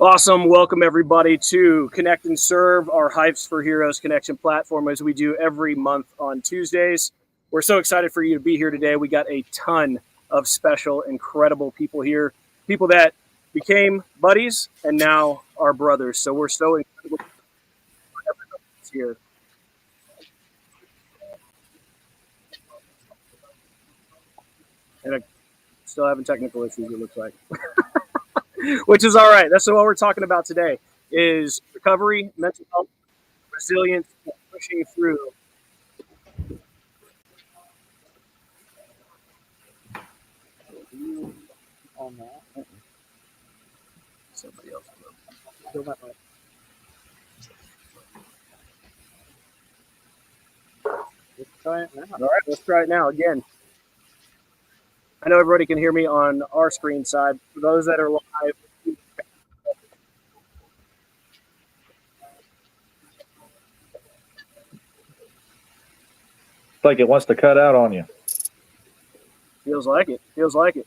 Awesome. Welcome, everybody, to Connect and Serve, our Hives for Heroes connection platform, as we do every month on Tuesdays. We're so excited for you to be here today. We got a ton of special, incredible people here, people that became buddies and now are brothers. So we're so incredible here. And I'm still having technical issues, it looks like. Which is all right. That's what we're talking about today, is recovery, mental health, resilience, and pushing through. On that. Somebody else. Let's try it now. All right, let's try it now again. I know everybody can hear me on our screen side. For those that are live, it's like it wants to cut out on you. Feels like it. Feels like it.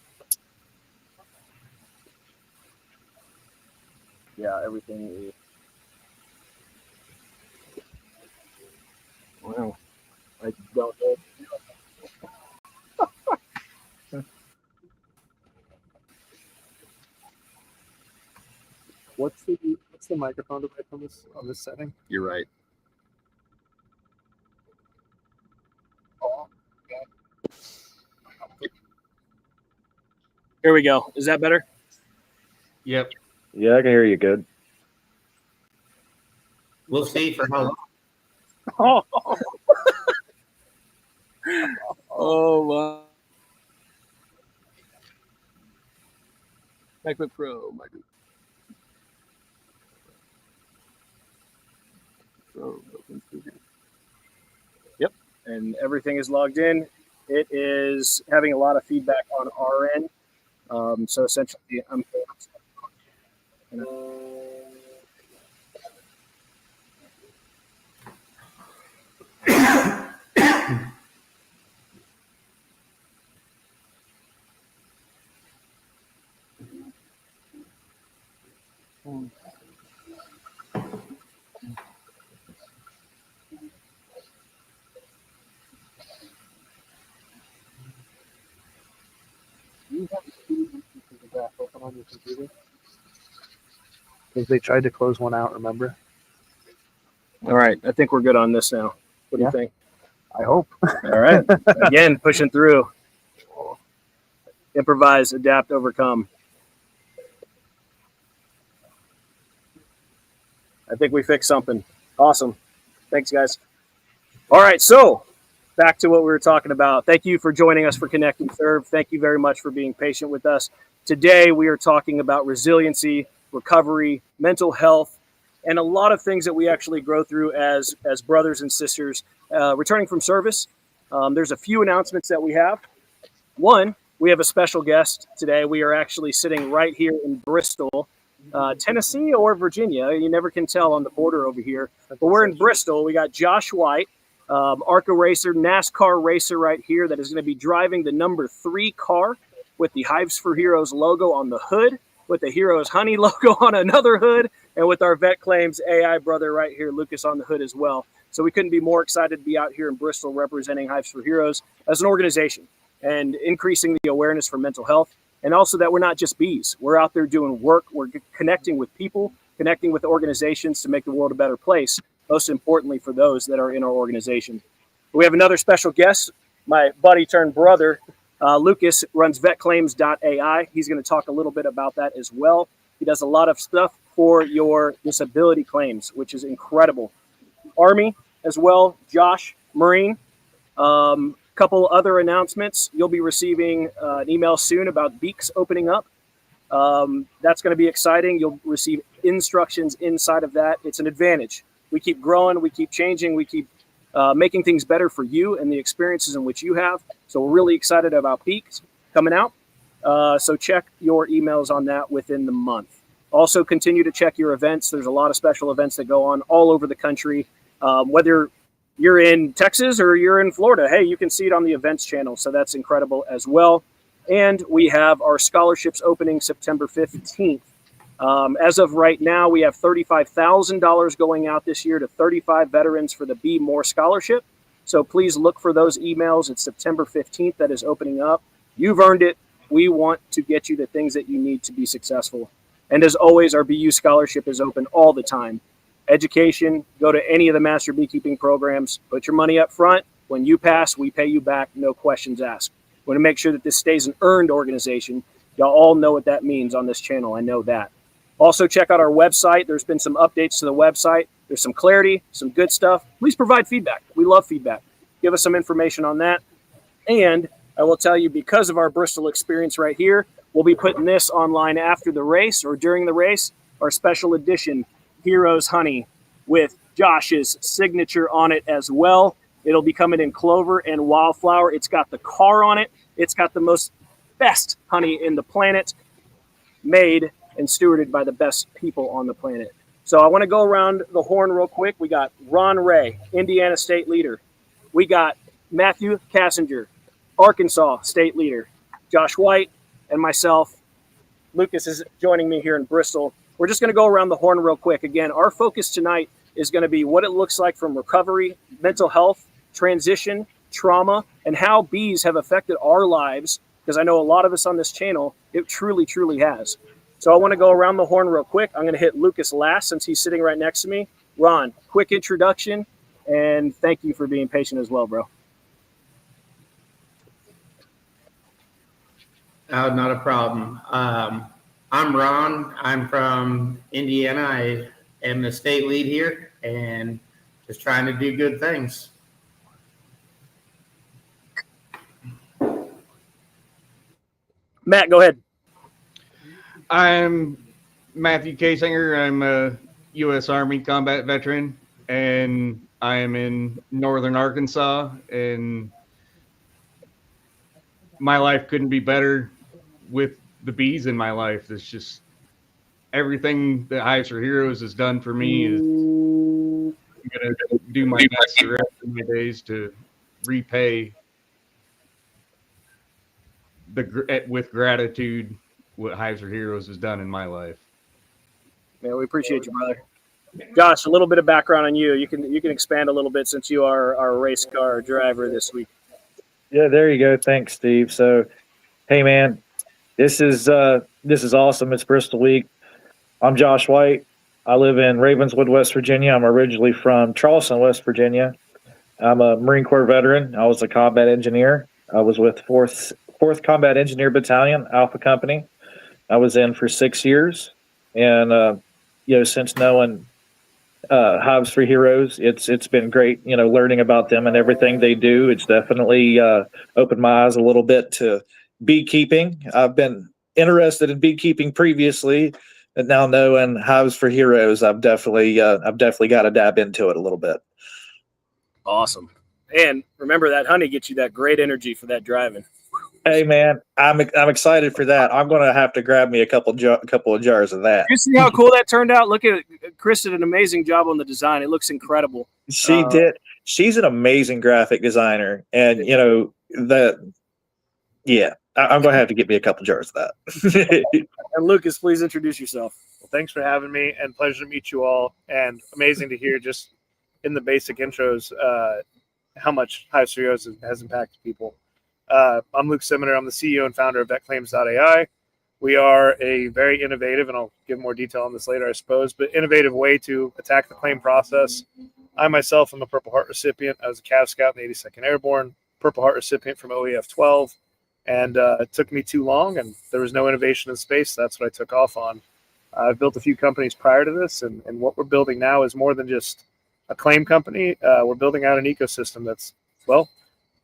Yeah, everything is. Wow. I don't know. What's the microphone device on this setting? You're right. Here we go. Is that better? Yep. Yeah, I can hear you good. We'll see for how long. Oh, oh wow. MacBook Pro. Yep, and everything is logged in. It is having a lot of feedback on our end. So essentially, I'm. You have the graph open on your computer? Because they tried to close one out, remember? All right, I think we're good on this now. What do you think? I hope. All right, again, pushing through. Improvise, adapt, overcome. I think we fixed something. Awesome. Thanks, guys. All right, so back to what we were talking about. Thank you for joining us for Connect and Serve. Thank you very much for being patient with us. Today, we are talking about resiliency, recovery, mental health, and a lot of things that we actually grow through as brothers and sisters returning from service. There's a few announcements that we have. One, we have a special guest today. We are actually sitting right here in Bristol, Tennessee or Virginia. You never can tell on the border over here. But we're in Bristol. We got Josh White, ARCA racer, NASCAR racer right here that is going to be driving the number 3 car with the Hives for Heroes logo on the hood, with the Heroes Honey logo on another hood, and with our Vet Claims AI brother right here, Lucas, on the hood as well. So we couldn't be more excited to be out here in Bristol representing Hives for Heroes as an organization and increasing the awareness for mental health. And also that we're not just bees. We're out there doing work. We're connecting with people, connecting with organizations to make the world a better place, most importantly for those that are in our organization. We have another special guest, my buddy turned brother, Lucas, runs vetclaims.ai. He's going to talk a little bit about that as well. He does a lot of stuff for your disability claims, which is incredible. Army as well, Josh, Marine. Couple other announcements. You'll be receiving an email soon about Beaks opening up. That's going to be exciting. You'll receive instructions inside of that. It's an advantage. We keep growing, we keep changing, we keep making things better for you and the experiences in which you have. So we're really excited about Beaks coming out. So check your emails on that within the month. Also continue to check your events. There's a lot of special events that go on all over the country. Whether you're in Texas or you're in Florida, hey, you can see it on the events channel. So that's incredible as well. And we have our scholarships opening September 15th. As of right now, we have $35,000 going out this year to 35 veterans for the Be More Scholarship. So please look for those emails. It's September 15th that is opening up. You've earned it. We want to get you the things that you need to be successful. And as always, our BU scholarship is open all the time. Education, go to any of the master beekeeping programs, put your money up front. When you pass, we pay you back, no questions asked. We want to make sure that this stays an earned organization. Y'all all know what that means on this channel. I know that. Also, check out our website. There's been some updates to the website. There's some clarity, some good stuff. Please provide feedback. We love feedback. Give us some information on that. And I will tell you, because of our Bristol experience right here, we'll be putting this online after the race or during the race, our special edition Heroes Honey with Josh's signature on it as well. It'll be coming in clover and wildflower. It's got the car on it. It's got the best honey in the planet, made and stewarded by the best people on the planet. So I want to go around the horn real quick. We got Ron Ray, Indiana State Leader. We got Matthew Kasinger, Arkansas State Leader. Josh White and myself. Lucas is joining me here in Bristol. We're just going to go around the horn real quick. Again, our focus tonight is going to be what it looks like from recovery, mental health, transition, trauma, and how bees have affected our lives, because I know a lot of us on this channel, it truly, truly has. So I want to go around the horn real quick. I'm going to hit Lucas last since he's sitting right next to me. Ron, quick introduction, and thank you for being patient as well, bro. Not a problem. I'm Ron. I'm from Indiana. I am the state lead here and just trying to do good things. Matt, go ahead. I'm Matthew Kasinger. I'm a U.S. Army combat veteran, and I am in northern Arkansas, and my life couldn't be better with the bees in my life. It's just everything that Hives for Heroes has done for me is I'm going to do my best the rest of my days to repay with gratitude what Hives for Heroes has done in my life. Man, we appreciate you, brother. Josh, a little bit of background on you. You can expand a little bit since you are our race car driver this week. Yeah, there you go. Thanks, Steve. So, hey, man, this is awesome. It's Bristol Week. I'm Josh White. I live in Ravenswood, West Virginia. I'm originally from Charleston, West Virginia. I'm a Marine Corps veteran. I was a combat engineer. I was with 4th Combat Engineer Battalion, Alpha Company. I was in for 6 years, and since knowing Hives for Heroes, it's been great. Learning about them and everything they do. It's definitely opened my eyes a little bit to beekeeping. I've been interested in beekeeping previously, and now knowing Hives for Heroes, I've definitely got to dab into it a little bit. Awesome. And remember, that honey gets you that great energy for that driving. Hey, man, I'm excited for that. I'm going to have to grab me a couple of jars of that. You see how cool that turned out? Look at it. Chris did an amazing job on the design. It looks incredible. She did. She's an amazing graphic designer. And, I'm going to have to get me a couple jars of that. And Lucas, please introduce yourself. Well, thanks for having me, and pleasure to meet you all. And amazing to hear just in the basic intros how much Hives for Heroes has impacted people. I'm Luke Siminer. I'm the CEO and founder of VetClaims.ai. We are a very innovative, and I'll give more detail on this later, I suppose, but innovative way to attack the claim process. I myself am a Purple Heart recipient. I was a Cav Scout in the 82nd Airborne, Purple Heart recipient from OEF 12, and it took me too long, and there was no innovation in space. That's what I took off on. I've built a few companies prior to this, and what we're building now is more than just a claim company. We're building out an ecosystem that's,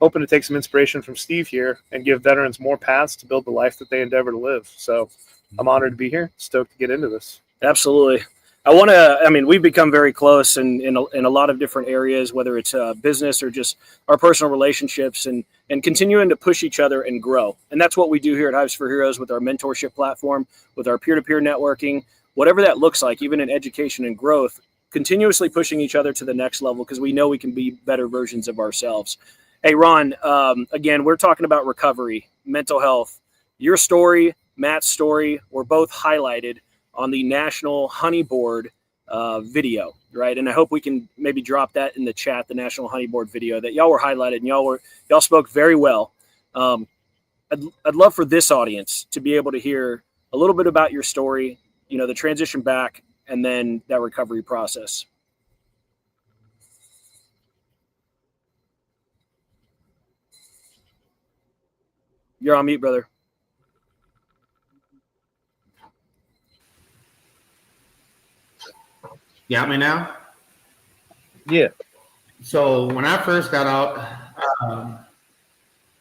hoping to take some inspiration from Steve here and give veterans more paths to build the life that they endeavor to live. So I'm honored to be here. Stoked to get into this. Absolutely. We've become very close in a lot of different areas, whether it's business or just our personal relationships, and continuing to push each other and grow. And that's what we do here at Hives for Heroes with our mentorship platform, with our peer-to-peer networking, whatever that looks like, even in education and growth, continuously pushing each other to the next level because we know we can be better versions of ourselves. Hey, Ron, again, we're talking about recovery, mental health. Your story, Matt's story, were both highlighted on the National Honey Board video, right? And I hope we can maybe drop that in the chat, the National Honey Board video that y'all were highlighted, and y'all spoke very well. I'd love for this audience to be able to hear a little bit about your story, the transition back, and then that recovery process. You're on mute, brother. You got me now? Yeah. So when I first got out,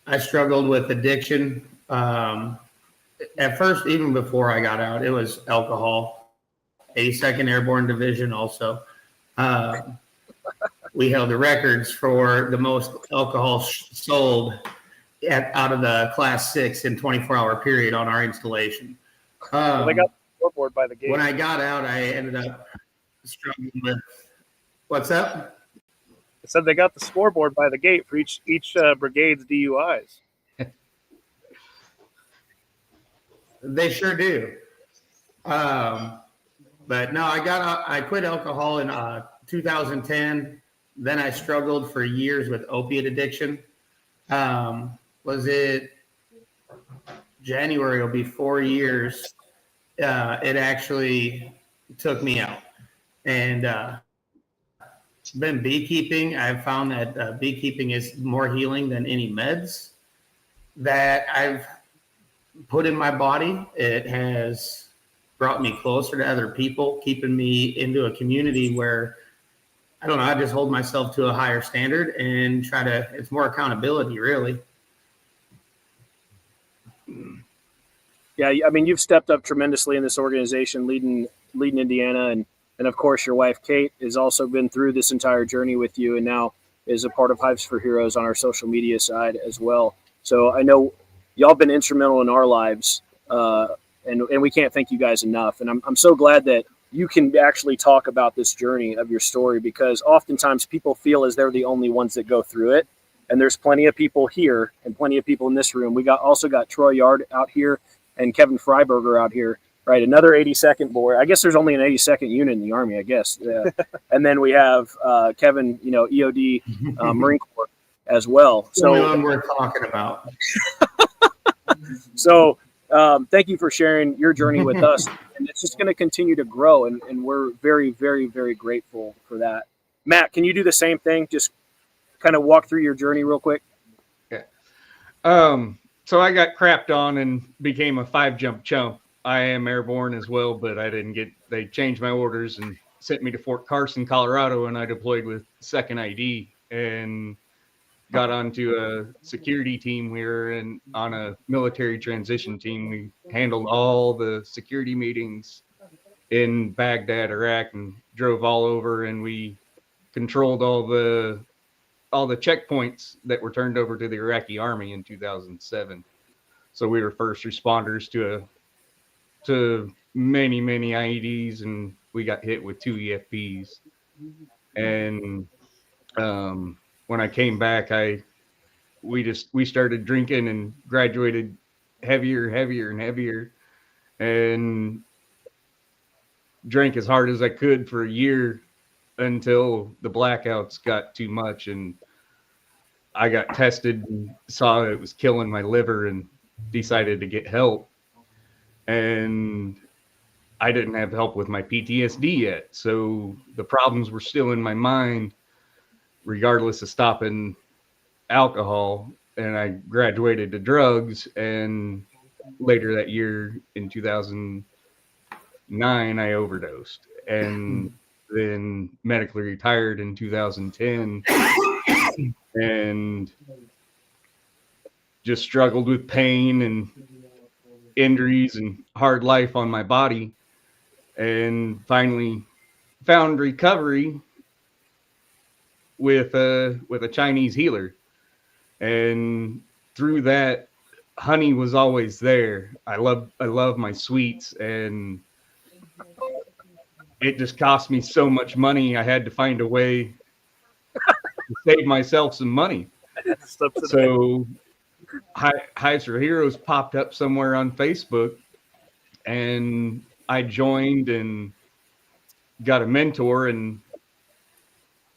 I struggled with addiction. At first, even before I got out, it was alcohol. 82nd Airborne Division also. We held the records for the most alcohol sold out of the Class 6 in 24-hour period on our installation. Well, they got the scoreboard by the gate. When I got out, I ended up struggling with what's up? It said they got the scoreboard by the gate for each brigade's DUIs. They sure do. But no, I quit alcohol in 2010. Then I struggled for years with opiate addiction. Was it January? It'll be 4 years. It actually took me out. And been beekeeping. I've found that beekeeping is more healing than any meds that I've put in my body. It has brought me closer to other people, keeping me into a community where, I don't know, I just hold myself to a higher standard and it's more accountability, really. Yeah, I mean, you've stepped up tremendously in this organization, leading Indiana, and of course, your wife Kate has also been through this entire journey with you, and now is a part of Hives for Heroes on our social media side as well. So I know y'all been instrumental in our lives, and we can't thank you guys enough. And I'm so glad that you can actually talk about this journey of your story, because oftentimes people feel as they're the only ones that go through it. And there's plenty of people here and plenty of people in this room. We also got Troy Yard out here and Kevin Freiberger out here, right? Another 82nd boy. I guess there's only an 82nd unit in the Army, I guess. And then we have Kevin, EOD Marine Corps as well. So the only one we're talking about. So thank you for sharing your journey with us. And it's just going to continue to grow. And we're very, very, very grateful for that. Matt, can you do the same thing? Just kind of walk through your journey real quick. Okay. So I got crapped on and became a 5-jump chump. I am airborne as well, but they changed my orders and sent me to Fort Carson, Colorado, and I deployed with 2nd ID and got onto a security team. We were on a military transition team. We handled all the security meetings in Baghdad, Iraq, and drove all over, and we controlled all the checkpoints that were turned over to the Iraqi army in 2007. So we were first responders to many, many IEDs, and we got hit with 2 EFPs. And when I came back, we started drinking and graduated heavier and heavier, and drank as hard as I could for a year until the blackouts got too much, and I got tested and saw it was killing my liver and decided to get help. And I didn't have help with my PTSD yet, so the problems were still in my mind regardless of stopping alcohol. And I graduated to drugs, and later that year in 2009 I overdosed, and then medically retired in 2010 and just struggled with pain and injuries and hard life on my body, and finally found recovery with a Chinese healer. And through that, honey was always there. I love my sweets, and it just cost me so much money. I had to find a way to save myself some money. So Hives for Heroes popped up somewhere on Facebook, and I joined and got a mentor and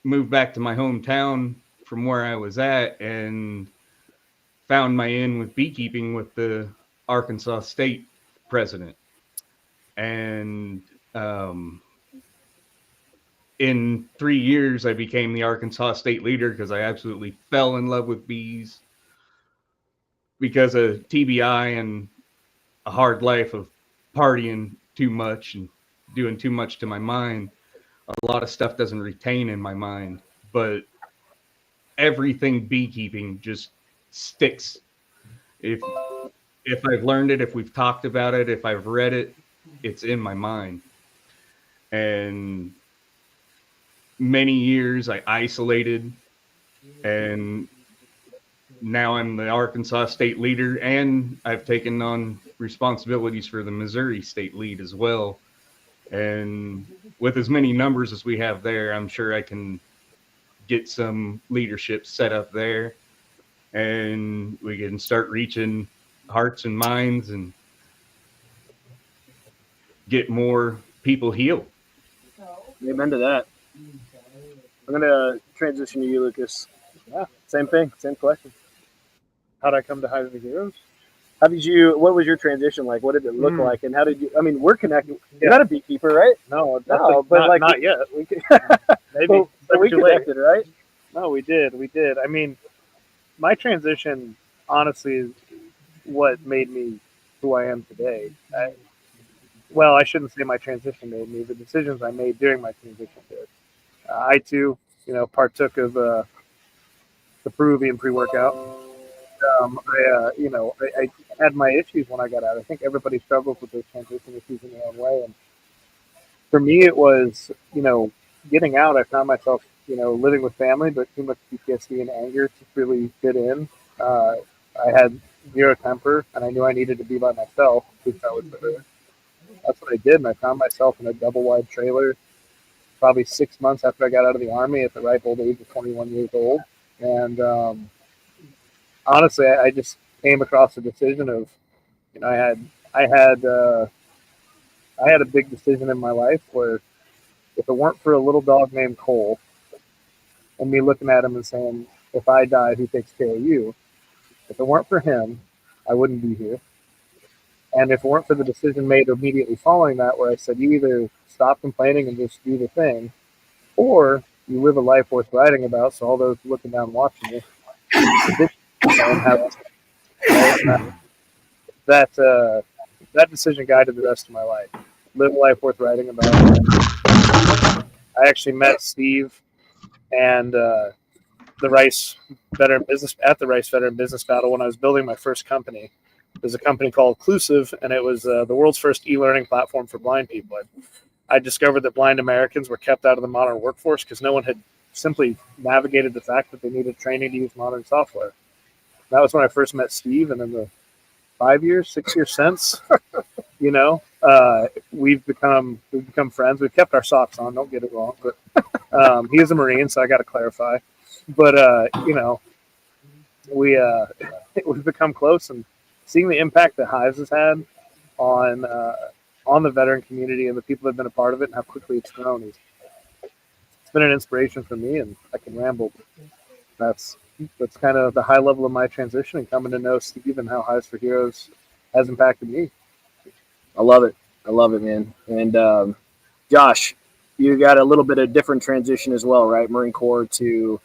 moved back to my hometown from where I was at and found my in with beekeeping with the Arkansas State president. And in 3 years, I became the Arkansas State leader because I absolutely fell in love with bees because of TBI and a hard life of partying too much and doing too much to my mind. A lot of stuff doesn't retain in my mind, but everything beekeeping just sticks. If I've learned it, if we've talked about it, if I've read it, it's in my mind. And many years I isolated, and now I'm the Arkansas State leader, and I've taken on responsibilities for the Missouri State lead as well. And with as many numbers as we have there, I'm sure I can get some leadership set up there, and we can start reaching hearts and minds and get more people healed. Amen to that. I'm gonna transition to you, Lucas. Yeah, same thing, same question. How'd I come to Hives of Heroes? How did you? What was your transition like? What did it look like? And how did you? I mean, we're connected. You're not a beekeeper, right? No, but like not yet. We could, Maybe but we too late. connected, right? No, we did. I mean, my transition, honestly, is what made me who I am today. I shouldn't say my transition made me. The decisions I made during my transition did. I too, partook of the Peruvian pre-workout. I had my issues when I got out. I think everybody struggles with those transition issues in their own way. And for me, it was, getting out. I found myself, living with family, but too much PTSD and anger to really fit in. I had zero temper, and I knew I needed to be by myself because I was better. That's what I did, and I found myself in a double-wide trailer probably 6 months after I got out of the Army at the ripe old age of 21 years old. And honestly, I just came across the decision of, I had a big decision in my life where if it weren't for a little dog named Cole and me looking at him and saying, if I die, who takes care of you? If it weren't for him, I wouldn't be here. And if it weren't for the decision made immediately following that, where I said, you either stop complaining and just do the thing, or you live a life worth writing about, so all those looking down watching you, that decision guided the rest of my life. Live a life worth writing about. I actually met Steve and the Rice Veteran Business at the Rice Veteran Business Battle when I was building my first company. There's a company called Inclusive, and it was the world's first e-learning platform for blind people. I discovered that blind Americans were kept out of the modern workforce because no one had simply navigated the fact that they needed training to use modern software. That was when I first met Steve, and in the 6 years since, we've become friends. We've kept our socks on. Don't get it wrong, but he is a Marine, so I got to clarify. But we've become close, and seeing the impact that Hives has had on the veteran community and the people that have been a part of it and how quickly it's grown, it's been an inspiration for me. And I can ramble. That's kind of the high level of my transition and coming to know Steve and how Hives for Heroes has impacted me. I love it, man. And Josh, you got a little bit of different transition as well, right? Marine Corps to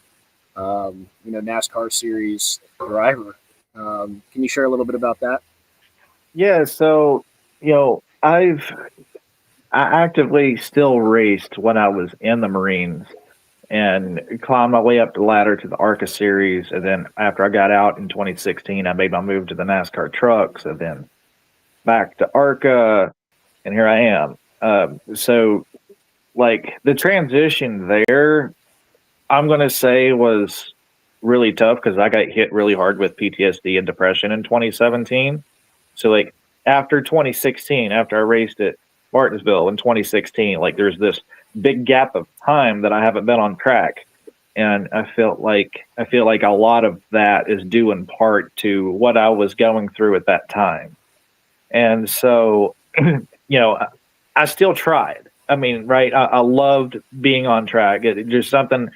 NASCAR series driver. Can you share a little bit about that? Yeah, so I actively still raced when I was in the Marines and climbed my way up the ladder to the ARCA series. And then after I got out in 2016, I made my move to the NASCAR trucks and then back to ARCA, and here I am. So the transition there, I'm going to say was really tough because I got hit really hard with PTSD and depression in 2017. So after 2016, after I raced at Martinsville in 2016, there's this big gap of time that I haven't been on track. And I feel like a lot of that is due in part to what I was going through at that time. And so, I still tried. I mean, right. I loved being on track. There's something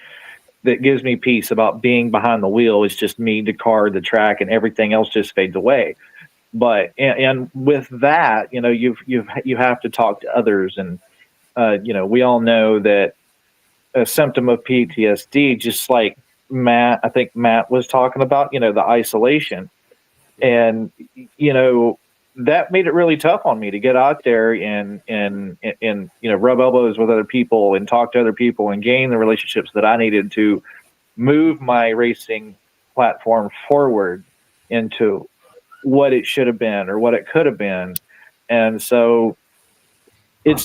that gives me peace about being behind the wheel. It's just me, the car, the track, and everything else just fades away. But and with that, you have to talk to others, and we all know that a symptom of PTSD, just like I think Matt was talking about, the isolation, and that made it really tough on me to get out there and rub elbows with other people and talk to other people and gain the relationships that I needed to move my racing platform forward into what it should have been or what it could have been. And so it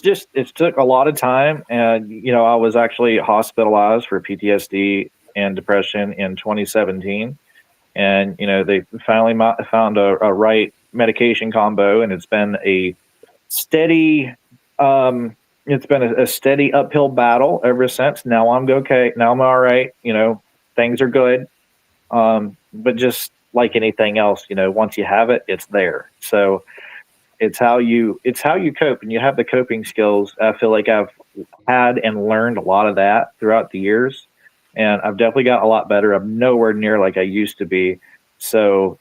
took a lot of time. And, I was actually hospitalized for PTSD and depression in 2017. And, they finally found a right medication combo, and it's been a steady, a steady uphill battle ever since. Now I'm okay. Now I'm all right. Things are good. But just like anything else, once you have it, it's there. So it's how you cope, and you have the coping skills. I feel like I've had and learned a lot of that throughout the years, and I've definitely got a lot better. I'm nowhere near like I used to be. So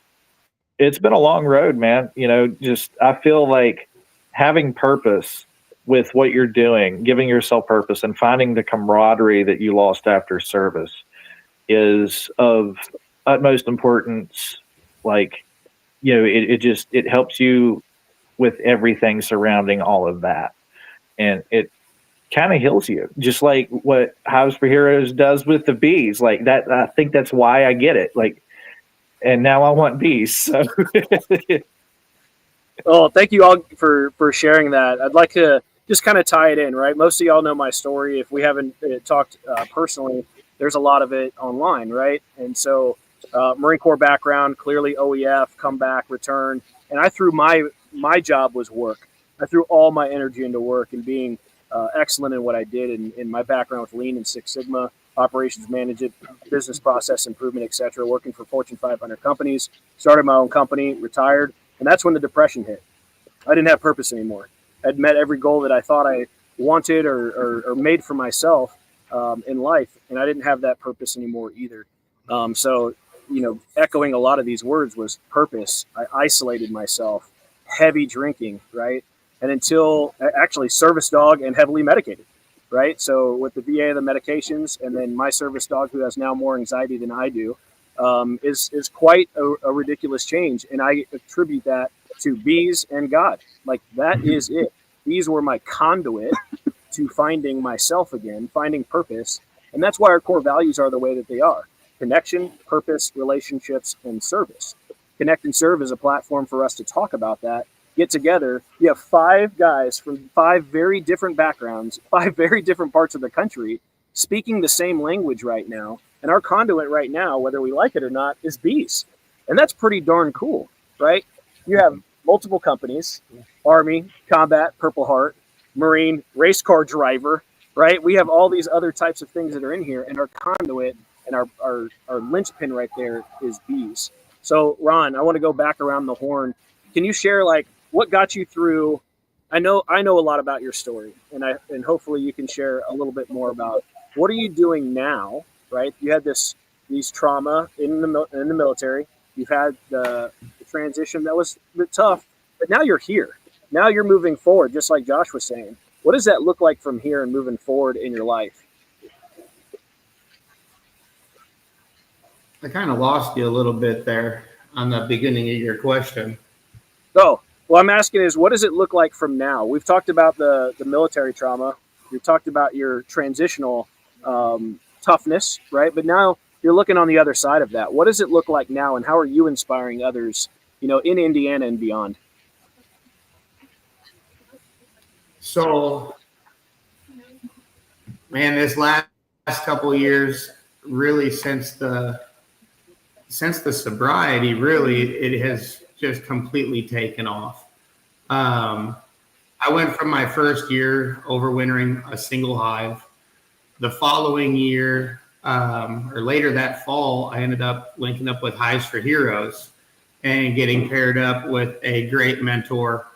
it's been a long road, man. I feel like having purpose with what you're doing, giving yourself purpose, and finding the camaraderie that you lost after service is of utmost importance. Like, it helps you with everything surrounding all of that. And it kind of heals you, just like what Hives for Heroes does with the bees. Like that, I think that's why I get it. Like, and now I want bees. So. Well, thank you all for sharing that. I'd like to just kind of tie it in, right? Most of y'all know my story. If we haven't talked personally, there's a lot of it online, right? And so Marine Corps background, clearly OEF, come back, return. And I threw my job was work. I threw all my energy into work and being excellent in what I did. And my background with Lean and Six Sigma, operations management, business process improvement, et cetera, working for Fortune 500 companies, started my own company, retired. And that's when the depression hit. I didn't have purpose anymore. I'd met every goal that I thought I wanted or made for myself in life. And I didn't have that purpose anymore either. So, echoing a lot of these words was purpose. I isolated myself, heavy drinking, right? And until actually service dog and heavily medicated, right? So with the VA, the medications, and then my service dog, who has now more anxiety than I do, is quite a ridiculous change. And I attribute that to bees and God. Like, that is it. Bees were my conduit to finding myself again, finding purpose. And that's why our core values are the way that they are: connection, purpose, relationships, and service. Connect and Serve is a platform for us to talk about that, get together. You have 5 guys from 5 very different backgrounds, 5 very different parts of the country, speaking the same language right now. And our conduit right now, whether we like it or not, is bees. And that's pretty darn cool, right? You have multiple companies: Army, Combat, Purple Heart, Marine, race car driver, right? We have all these other types of things that are in here, and our conduit and our linchpin right there is bees. So, Ron, I want to go back around the horn. Can you share, like, what got you through? I know a lot about your story, and hopefully you can share a little bit more about what are you doing now, right? You had these trauma in the military. You've had the transition that was a bit tough, but now you're here. Now you're moving forward, just like Josh was saying. What does that look like from here and moving forward in your life? I kind of lost you a little bit there on the beginning of your question. Oh, well, I'm asking is, what does it look like from now? We've talked about the military trauma. We've talked about your transitional toughness, right? But now you're looking on the other side of that. What does it look like now, and how are you inspiring others, in Indiana and beyond? So, man, this last couple of years, really since the sobriety, really, it has just completely taken off. I went from my first year overwintering a single hive. The following year, or later that fall, I ended up linking up with Hives for Heroes and getting paired up with a great mentor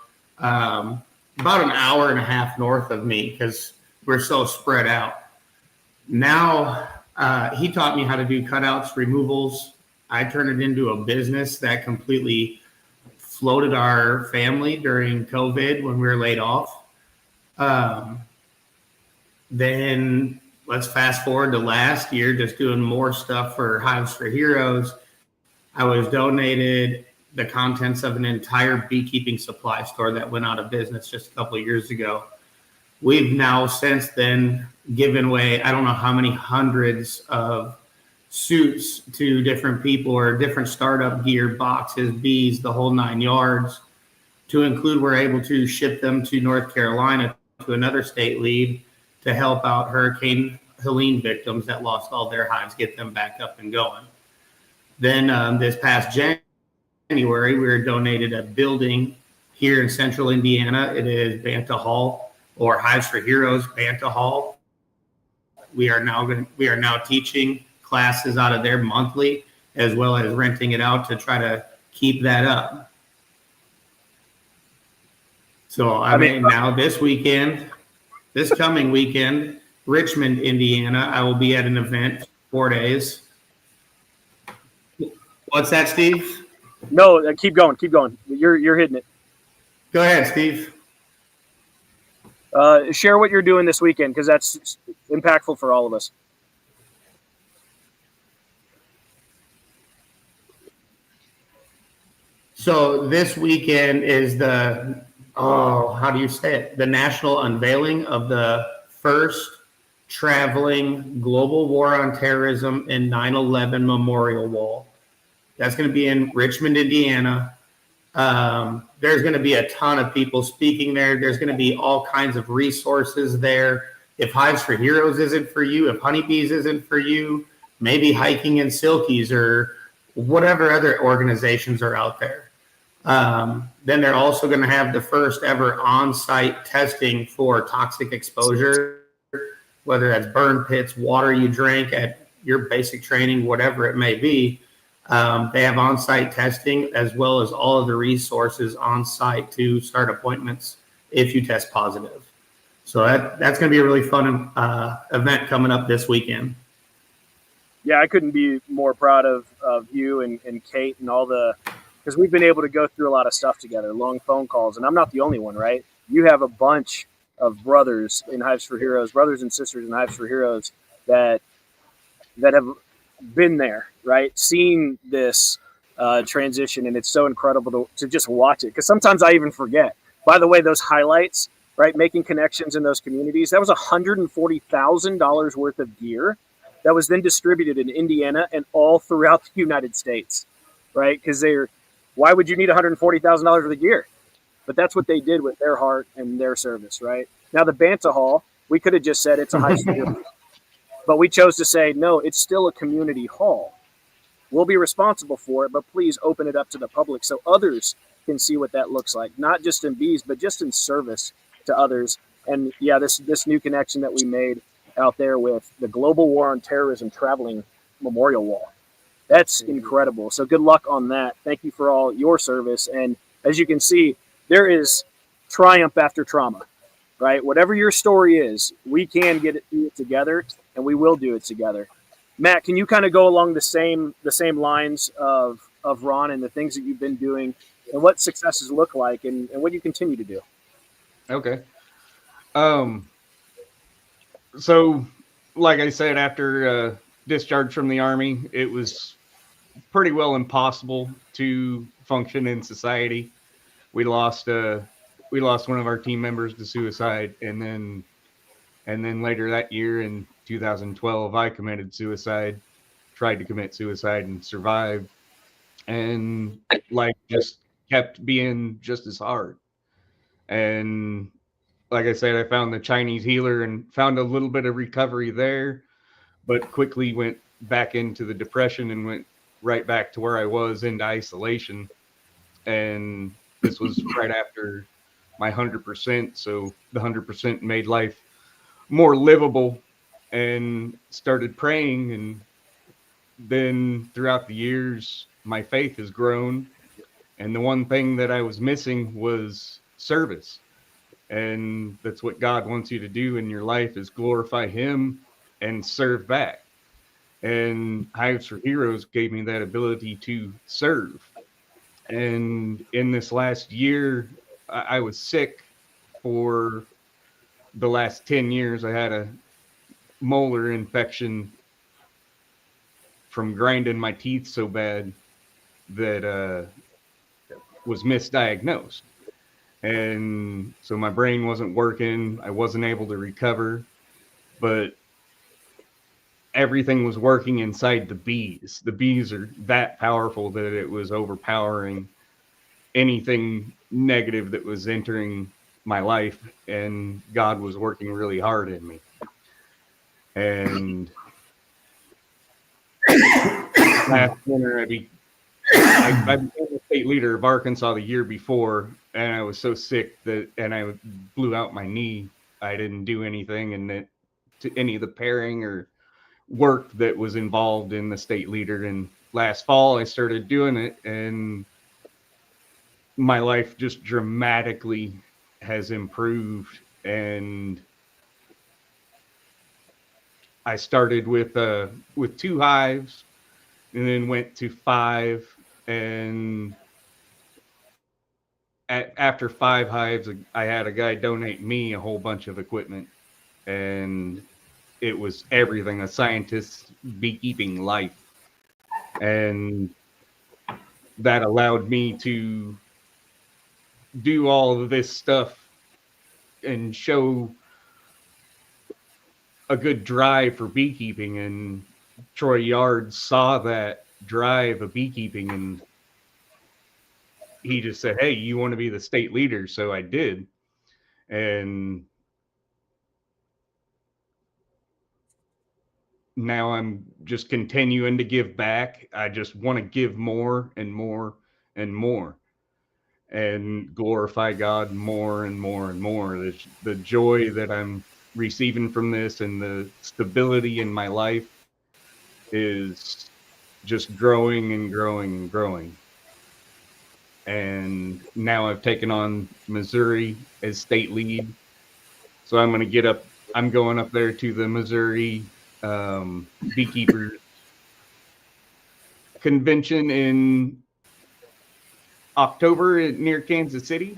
about an hour and a half north of me because we're so spread out. Now, he taught me how to do cutouts, removals. I turned it into a business that completely floated our family during COVID when we were laid off. Then let's fast forward to last year, just doing more stuff for Hives for Heroes. I was donated the contents of an entire beekeeping supply store that went out of business just a couple of years ago. We've now since then given away, I don't know how many hundreds of suits to different people or different startup gear, boxes, bees, the whole 9 yards. To include, we're able to ship them to North Carolina to another state lead to help out Hurricane Helene victims that lost all their hives, get them back up and going. Then this past January, we were donated a building here in central Indiana. It is Banta Hall, or Hives for Heroes Banta Hall. We are now teaching classes out of there monthly, as well as renting it out to try to keep that up. So I mean, now this coming weekend, Richmond, Indiana, I will be at an event 4 days. What's that, Steve? No, keep going. You're hitting it. Go ahead, Steve. Share what you're doing this weekend, because that's impactful for all of us. So this weekend is the national unveiling of the first traveling global war on terrorism and 9/11 memorial wall. That's going to be in Richmond, Indiana. There's going to be a ton of people speaking there. There's going to be all kinds of resources there. If Hives for Heroes isn't for you, if honeybees isn't for you, maybe hiking in silkies or whatever other organizations are out there. Then they're also going to have the first ever on-site testing for toxic exposure, whether that's burn pits, water you drank at your basic training, whatever it may be. They have on-site testing as well as all of the resources on-site to start appointments if you test positive. So that's going to be a really fun event coming up this weekend. Yeah, I couldn't be more proud of you and Kate and all because we've been able to go through a lot of stuff together, long phone calls, and I'm not the only one, right? You have a bunch of brothers in Hives for Heroes, brothers and sisters in Hives for Heroes that have been there, right? Seen this transition, and it's so incredible to just watch it. Because sometimes I even forget. By the way, those highlights, right? Making connections in those communities. That was $140,000 worth of gear that was then distributed in Indiana and all throughout the United States, right? Because why would you need $140,000 worth of gear? But that's what they did with their heart and their service, right? Now the Banta Hall, we could have just said it's a high school. But we chose to say, no, it's still a community hall. We'll be responsible for it, but please open it up to the public so others can see what that looks like, not just in bees, but just in service to others. And yeah, this new connection that we made out there with the Global War on Terrorism Traveling Memorial Wall. That's incredible. So good luck on that. Thank you for all your service. And as you can see, there is triumph after trauma, right? Whatever your story is, we can do it together, and we will do it together. Matt, can you kind of go along the same lines of Ron and the things that you've been doing and what successes look like and what you continue to do? Okay. So like I said, after discharge from the Army, it was pretty well impossible to function in society. We lost one of our team members to suicide, and then later that year in 2012, I committed suicide, tried to commit suicide and survived, and just kept being just as hard. And like I said, I found the Chinese healer and found a little bit of recovery there, but quickly went back into the depression and went right back to where I was, into isolation. And this was right after my 100%. So the 100% made life more livable, and started praying. And then throughout the years, my faith has grown. And the one thing that I was missing was service. And that's what God wants you to do in your life, is glorify him and serve back. And Hives for Heroes gave me that ability to serve. And in this last year, I was sick for the last 10 years. I had a molar infection from grinding my teeth so bad that was misdiagnosed. And so my brain wasn't working. I wasn't able to recover, but everything was working inside the bees. The bees are that powerful that it was overpowering anything negative that was entering my life, and God was working really hard in me. And last winter, I became the state leader of Arkansas the year before, and I was so sick and I blew out my knee. I didn't do anything, and that to any of the pairing or work that was involved in the state leader. And last fall, I started doing it, and my life just dramatically has improved. And I started with 2 hives, and then went to 5. And after 5 hives, I had a guy donate me a whole bunch of equipment, and it was everything a scientist's beekeeping life. And that allowed me to do all of this stuff and show a good drive for beekeeping. And Troy Yard saw that drive of beekeeping, and he just said, "Hey, you want to be the state leader?" So I did. And now I'm just continuing to give back. I just want to give more and more and more, and glorify God more and more and more. The joy that I'm receiving from this and the stability in my life is just growing and growing and growing. And now I've taken on Missouri as state lead. So I'm going up there to the Missouri beekeepers convention in October near Kansas City,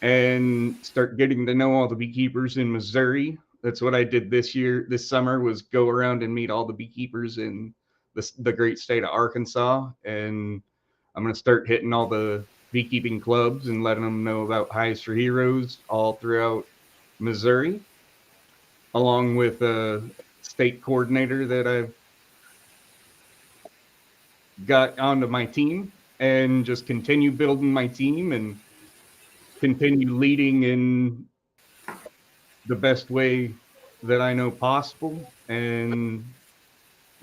and start getting to know all the beekeepers in Missouri. That's what I did this summer, was go around and meet all the beekeepers in the great state of Arkansas. And I'm going to start hitting all the beekeeping clubs and letting them know about Hives for Heroes all throughout Missouri, along with a state coordinator that I've got onto my team, and just continue building my team and continue leading in the best way that I know possible, and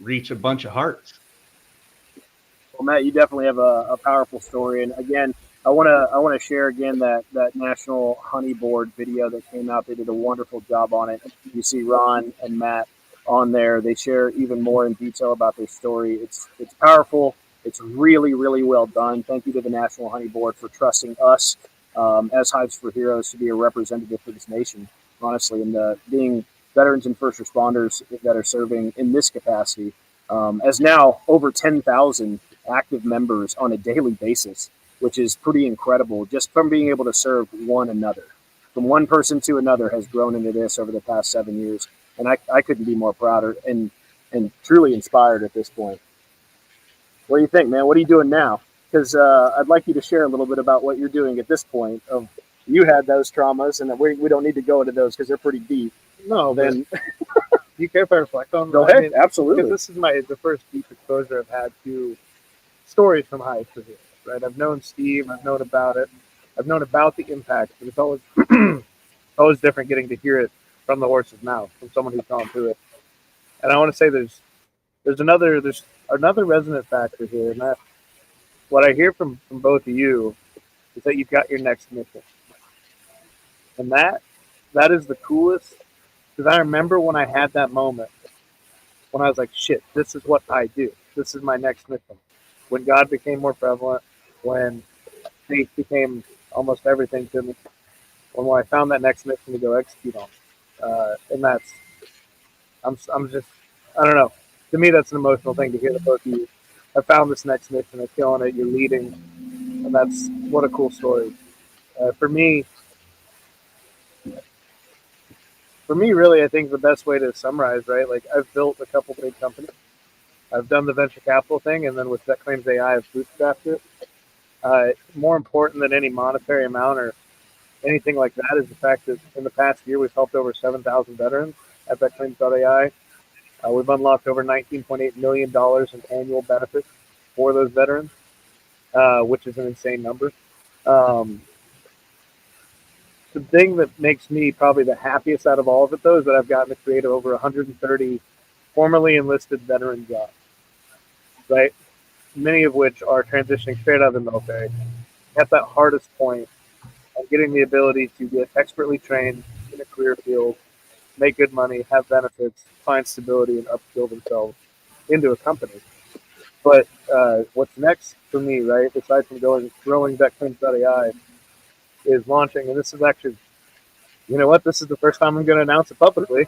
reach a bunch of hearts. Well, Matt, you definitely have a powerful story. And again, I want to share again that National Honey Board video that came out. They did a wonderful job on it. You see Ron and Matt on there. They share even more in detail about their story. It's powerful. It's really, really well done. Thank you to the National Honey Board for trusting us as Hives for Heroes to be a representative for this nation, honestly, and being veterans and first responders that are serving in this capacity. As now over 10,000 active members on a daily basis, which is pretty incredible, just from being able to serve one another. From one person to another has grown into this over the past 7 years. And I couldn't be more prouder and truly inspired at this point. What do you think, man? What are you doing now? Because I'd like you to share a little bit about what you're doing at this point. Of you had those traumas, and we don't need to go into those because they're pretty deep. No, then you care if I reflect on? Go ahead, absolutely. This is the first deep exposure I've had to stories from Hives for Heroes. Right, I've known Steve, I've known about it, I've known about the impact, but it's always always different getting to hear it from the horse's mouth, from someone who's gone through it. And I want to say there's another resonant factor here, and that what I hear from both of you is that you've got your next mission, and that is the coolest. Because I remember when I had that moment, when I was like, shit, this is what I do. This is my next mission. When God became more prevalent, when faith became almost everything to me, when I found that next mission to go execute on. And that's, I'm just, I don't know. To me, that's an emotional thing to hear that both of you have found this next mission, are killing it, you're leading, and that's what a cool story. For me, really, I think the best way to summarize, right? Like, I've built a couple big companies. I've done the venture capital thing, and then with Vet Claims AI, I've bootstrapped it. More important than any monetary amount or anything like that is the fact that in the past year, we've helped over 7,000 veterans at VetClaims.ai. We've unlocked over $19.8 million in annual benefits for those veterans, which is an insane number. The thing that makes me probably the happiest out of all of it, though, is that I've gotten to create over 130 formerly enlisted veteran jobs, right? Many of which are transitioning straight out of the military at that hardest point and getting the ability to get expertly trained in a career field, make good money, have benefits, find stability, and upskill themselves into a company. But what's next for me, right, aside from growing VetClaims.ai, is launching, and this is actually, you know what, this is the first time I'm going to announce it publicly.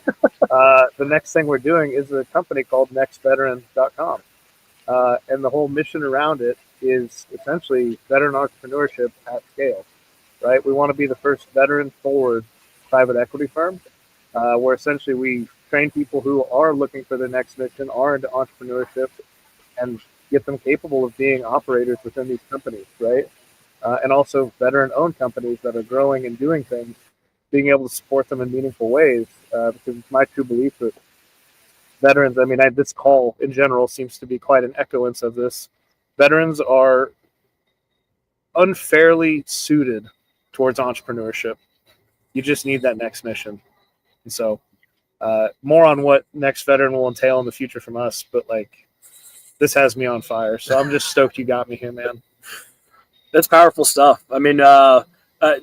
The next thing we're doing is a company called nextveteran.com. And the whole mission around it is essentially veteran entrepreneurship at scale, right? We want to be the first veteran-forward private equity firm, where essentially we train people who are looking for their next mission, are into entrepreneurship, and get them capable of being operators within these companies, right? And also veteran-owned companies that are growing and doing things, being able to support them in meaningful ways, because it's my true belief that veterans, I mean, this call in general seems to be quite an echoance of this. Veterans are unfairly suited towards entrepreneurship. You just need that next mission. And so more on what Next Veteran will entail in the future from us, but like, this has me on fire. So I'm just stoked you got me here, man. That's powerful stuff. I mean,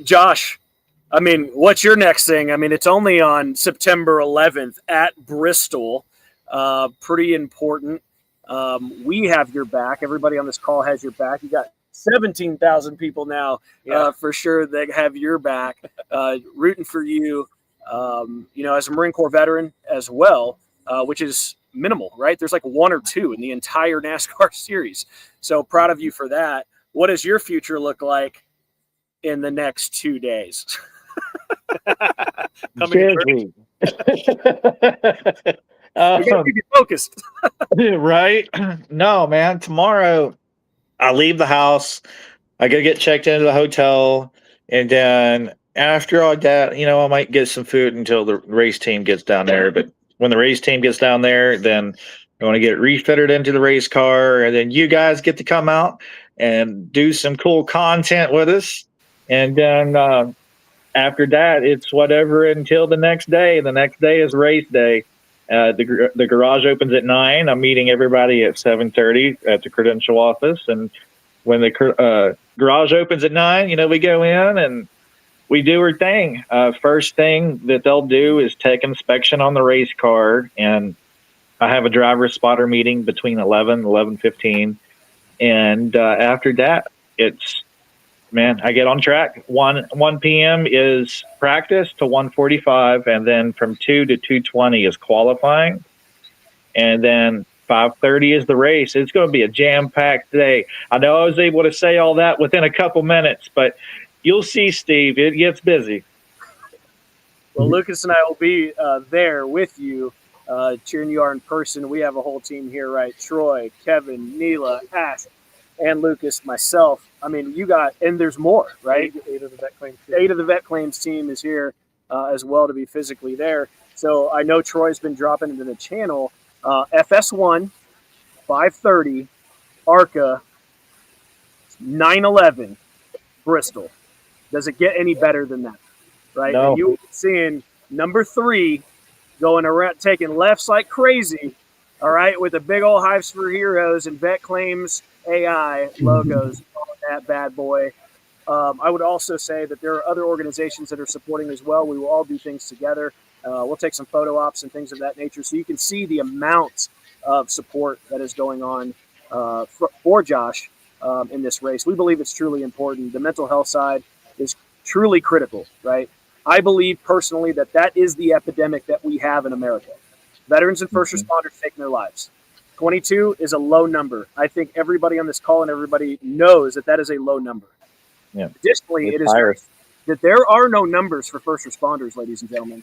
Josh, I mean, what's your next thing? I mean, it's only on September 11th at Bristol. Pretty important. We have your back. Everybody on this call has your back. You got 17,000 people now, for sure, that have your back, rooting for you. You know, as a Marine Corps veteran as well, which is minimal, right? There's like one or two in the entire NASCAR series. So proud of you for that. What does your future look like in the next 2 days? Busy. You gotta keep you focused. Right? No, man. Tomorrow, I leave the house. I gotta get checked into the hotel, and then after all that, you know, I might get some food until the race team gets down there. But when the race team gets down there, then I want to get refitted into the race car, and then you guys get to come out and do some cool content with us. And then after that, it's whatever until the next day. The next day is race day. The garage opens at 9. I'm meeting everybody at 7:30 at the credential office, and when the garage opens at 9, you know, we go in and we do our thing. First thing that they'll do is take inspection on the race car, and I have a driver spotter meeting between 11:15, and after that, it's, man, I get on track. 1 p.m. is practice to 1:45, and then from 2 to 2:20 is qualifying, and then 5:30 is the race. It's going to be a jam-packed day. I know I was able to say all that within a couple minutes, but you'll see, Steve, it gets busy. Well, Lucas and I will be there with you, cheering you on in person. We have a whole team here, right? Troy, Kevin, Neela, Ash, and Lucas, myself. I mean, you got, and there's more, right? 8 of the Vet Claims team. 8 of the Vet Claims team is here as well to be physically there. So I know Troy's been dropping into the channel. FS1, 5:30, ARCA, 9/11, Bristol. Does it get any better than that? Right? No. And you're seeing number 3 going around, taking lefts like crazy, all right, with the big old Hives for Heroes and Vet Claims AI logos on that bad boy. I would also say that there are other organizations that are supporting as well. We will all do things together. We'll take some photo ops and things of that nature, so you can see the amount of support that is going on for Josh in this race. We believe it's truly important. The mental health side is truly critical, right? I believe personally that that is the epidemic that we have in America. Veterans and first responders taking their lives. 22 is a low number. I think everybody on this call and everybody knows that that is a low number. Yeah. Additionally, It's it is higher. that there are no numbers for first responders, ladies and gentlemen.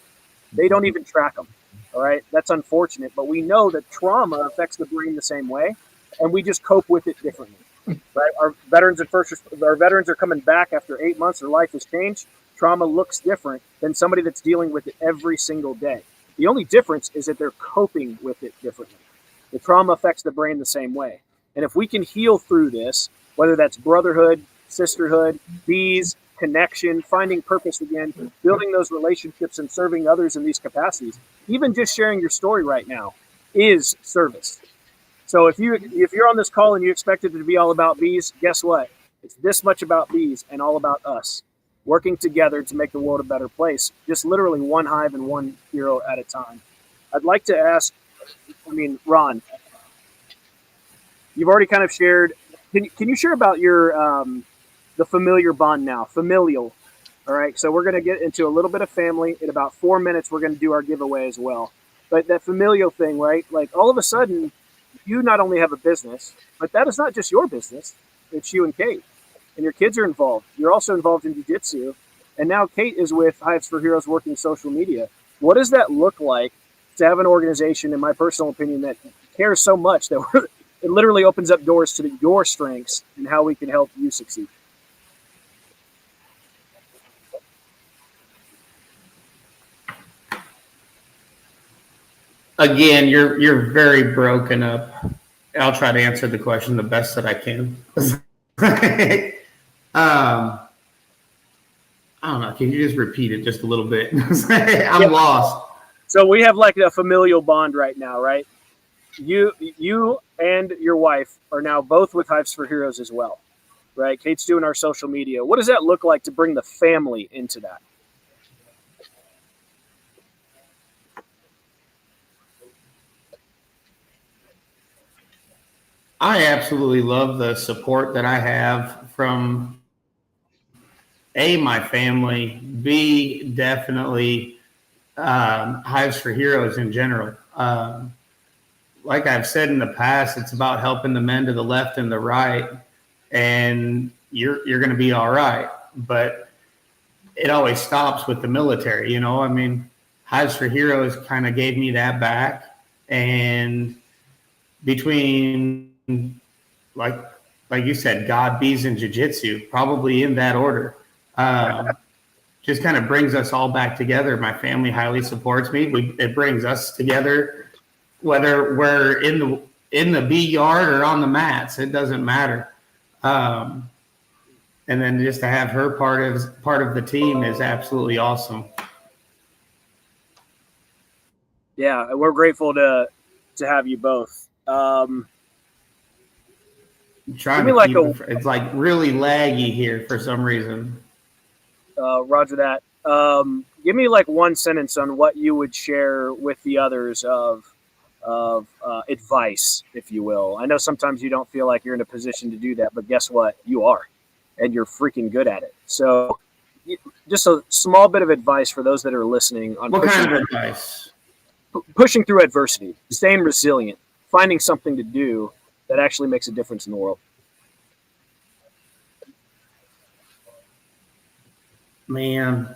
They don't even track them. All right. That's unfortunate, but we know that trauma affects the brain the same way, and we just cope with it differently. Right? Our veterans are coming back after 8 months. Their life has changed. Trauma looks different than somebody that's dealing with it every single day. The only difference is that they're coping with it differently. The trauma affects the brain the same way. And if we can heal through this, whether that's brotherhood, sisterhood, bees, connection, finding purpose again, building those relationships and serving others in these capacities, even just sharing your story right now is service. So if you're on this call and you expect it to be all about bees, guess what? It's this much about bees and all about us working together to make the world a better place, just literally one hive and one hero at a time. I'd like to ask, Ron, you've already kind of shared. Can you share about your the familiar bond now? Familial. All right. So we're going to get into a little bit of family. In about 4 minutes, we're going to do our giveaway as well. But that familial thing, right? Like all of a sudden, you not only have a business, but that is not just your business. It's you and Kate. And your kids are involved. You're also involved in jiu-jitsu. And now Kate is with Hives for Heroes working social media. What does that look like to have an organization, in my personal opinion, that cares so much that it literally opens up doors to your strengths and how we can help you succeed? Again, you're very broken up. I'll try to answer the question the best that I can. I don't know. Can you just repeat it just a little bit? I'm lost. So we have like a familial bond right now, right? You and your wife are now both with Hives for Heroes as well, right? Kate's doing our social media. What does that look like to bring the family into that? I absolutely love the support that I have from A, my family, B, definitely Hives for Heroes in general. Like I've said in the past, it's about helping the men to the left and the right, and you're going to be all right. But it always stops with the military, you know. I mean, Hives for Heroes kind of gave me that back, and between like you said, God, bees, and jiu-jitsu, probably in that order. Just kind of brings us all back together. My family highly supports me. It brings us together, whether we're in the bee yard or on the mats. It doesn't matter. And then just to have her part of the team is absolutely awesome. Yeah, we're grateful to have you both. Trying to keep it's like really laggy here for some reason. Roger that. Give me like one sentence on what you would share with the others of advice, if you will. I know sometimes you don't feel like you're in a position to do that, but guess what? You are, and you're freaking good at it. So just a small bit of advice for those that are listening on what kind of advice? Pushing through adversity, staying resilient, finding something to do that actually makes a difference in the world. Man,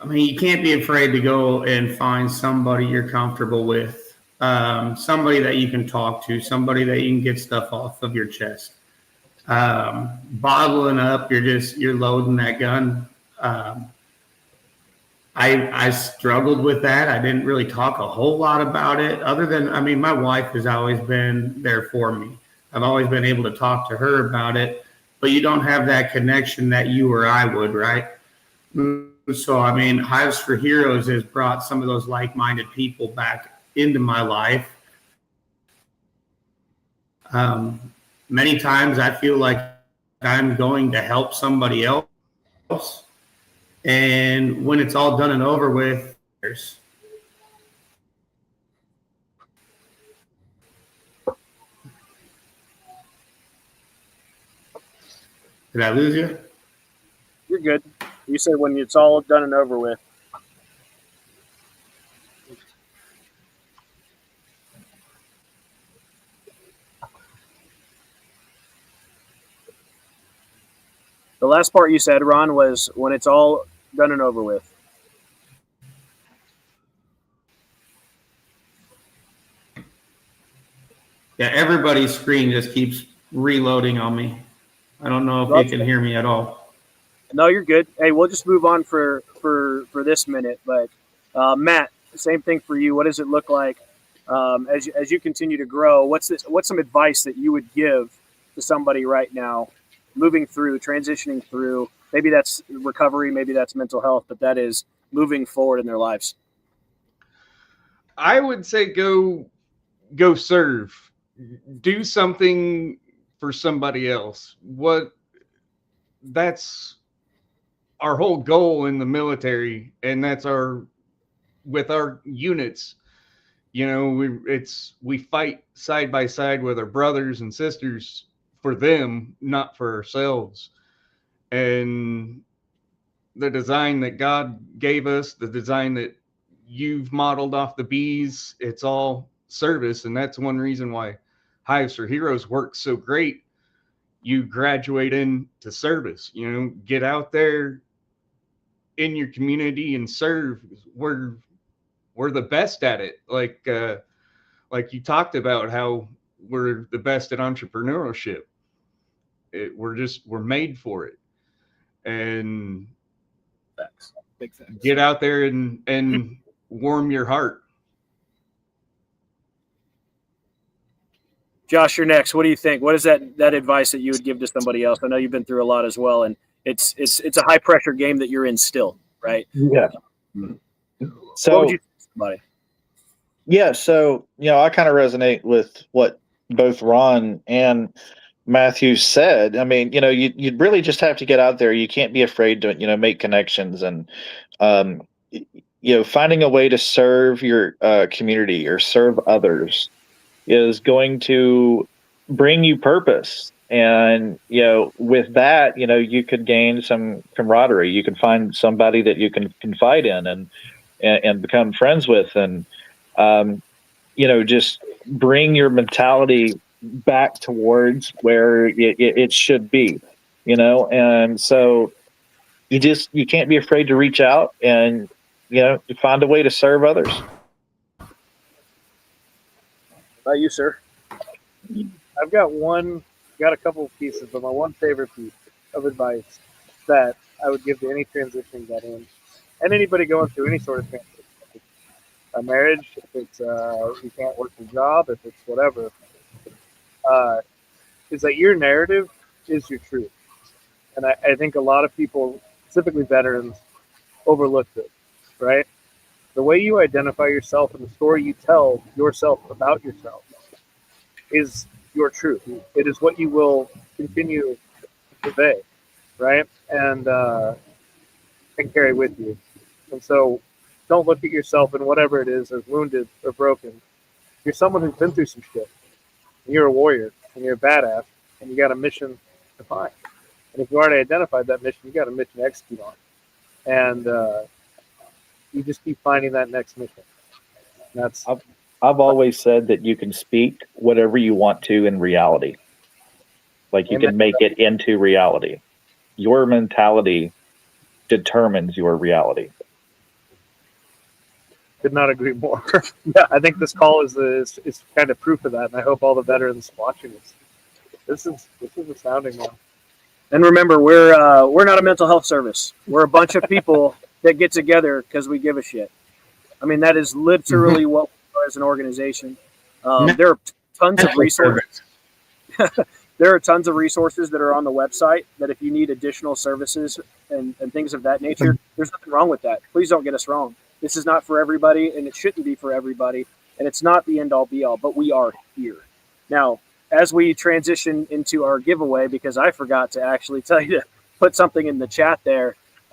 I mean, you can't be afraid to go and find somebody you're comfortable with, somebody that you can talk to, somebody that you can get stuff off of your chest. Bottling up, you're loading that gun. I struggled with that. I didn't really talk a whole lot about it other than, I mean, my wife has always been there for me. I've always been able to talk to her about it, but you don't have that connection that you or I would, right? So, I mean, Hives for Heroes has brought some of those like-minded people back into my life. Many times I feel like I'm going to help somebody else. And when it's all done and over with, did I lose you? You're good. You said when it's all done and over with. The last part you said, Ron, was when it's all done and over with. Yeah, everybody's screen just keeps reloading on me. I don't know if you can hear me at all. No, you're good. Hey, we'll just move on for this minute. But Matt, same thing for you. What does it look like as you continue to grow? What's some advice that you would give to somebody right now, moving through, transitioning through? Maybe that's recovery, maybe that's mental health, but that is moving forward in their lives. I would say go serve. Do something for somebody else. That's our whole goal in the military, and that's with our units. You know, we fight side by side with our brothers and sisters for them, not for ourselves. And the design that God gave us, the design that you've modeled off the bees, it's all service. And that's one reason why Hives for Heroes works so great. You graduate into service, you know, get out there in your community and serve. We're the best at it. Like you talked about how we're the best at entrepreneurship. We're made for it. And Big facts. Get out there and warm your heart. Josh, you're next. What do you think? What is that advice that you would give to somebody else? I know you've been through a lot as well, and it's a high pressure game that you're in still, right? Yeah. So what would you say to somebody? Yeah, so I kind of resonate with what both Ron and Matthew said. I mean, you'd really just have to get out there. You can't be afraid to make connections, and finding a way to serve your community or serve others is going to bring you purpose. And with that, you could gain some camaraderie. You can find somebody that you can confide in and become friends with, and just bring your mentality back towards where it should be, and so you can't be afraid to reach out and find a way to serve others. How about you, sir? I've got a couple of pieces, but my one favorite piece of advice that I would give to any transitioning veteran and anybody going through any sort of transition, a marriage, if it's you can't work your job, if it's whatever, is that your narrative is your truth. And I think a lot of people, specifically veterans, overlook this, right? The way you identify yourself and the story you tell yourself about yourself is your truth. It is what you will continue to convey, right? And carry with you. And so don't look at yourself in whatever it is as wounded or broken. You're someone who's been through some shit. And you're a warrior and you're a badass and you got a mission to find. And if you already identified that mission, you got a mission to execute on. And you just keep finding that next mission. And that's I've always said that you can speak whatever you want to in reality. Like you can make it into reality. Your mentality determines your reality. Could not agree more. Yeah, I think this call is kind of proof of that, and I hope all the veterans watching this is astounding, man. And remember, we're not a mental health service. We're a bunch of people that get together because we give a shit. I mean, that is literally what we are as an organization. There are tons of resources. There are tons of resources that are on the website that if you need additional services and things of that nature, there's nothing wrong with that. Please don't get us wrong. This is not for everybody, and it shouldn't be for everybody, and it's not the end-all, be-all, but we are here. Now, as we transition into our giveaway, because I forgot to actually tell you to put something in the chat there, it's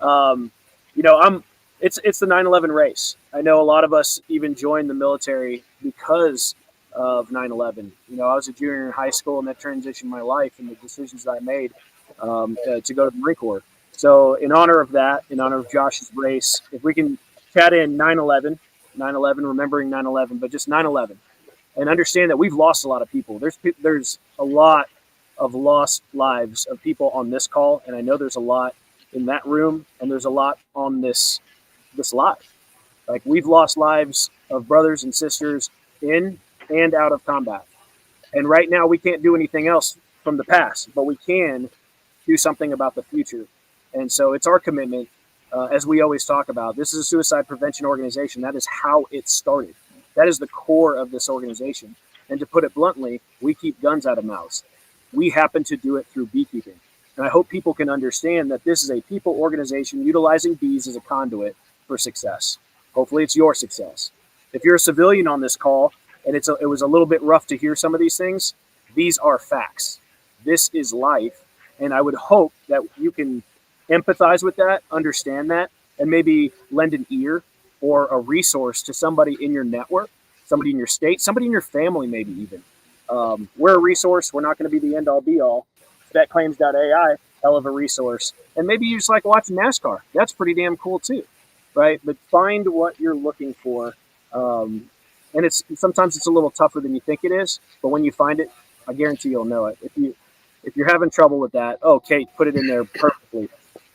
the 9/11 race. I know a lot of us even joined the military because of 9/11. I was a junior in high school, and that transitioned my life and the decisions that I made to go to the Marine Corps. So in honor of that, in honor of Josh's race, if we can chat in 9/11, 9/11, remembering 9/11, but just 9/11, and understand that we've lost a lot of people. There's a lot of lost lives of people on this call, and I know there's a lot in that room, and there's a lot on this live. Like, we've lost lives of brothers and sisters in and out of combat, and right now we can't do anything else from the past, but we can do something about the future. And so it's our commitment, as we always talk about. This is a suicide prevention organization. That is how it started. That is the core of this organization. And to put it bluntly, we keep guns out of mouths. We happen to do it through beekeeping. And I hope people can understand that this is a people organization utilizing bees as a conduit for success. Hopefully it's your success. If you're a civilian on this call and it was a little bit rough to hear some of these things, these are facts. This is life. And I would hope that you can empathize with that, understand that, and maybe lend an ear or a resource to somebody in your network, somebody in your state, somebody in your family, maybe even. We're a resource. We're not going to be the end all be all. BetClaims.ai, hell of a resource. And maybe you just like watching NASCAR. That's pretty damn cool too, right? But find what you're looking for. And sometimes it's a little tougher than you think it is, but when you find it, I guarantee you'll know it. If you're having trouble with that, Kate, put it in there perfectly.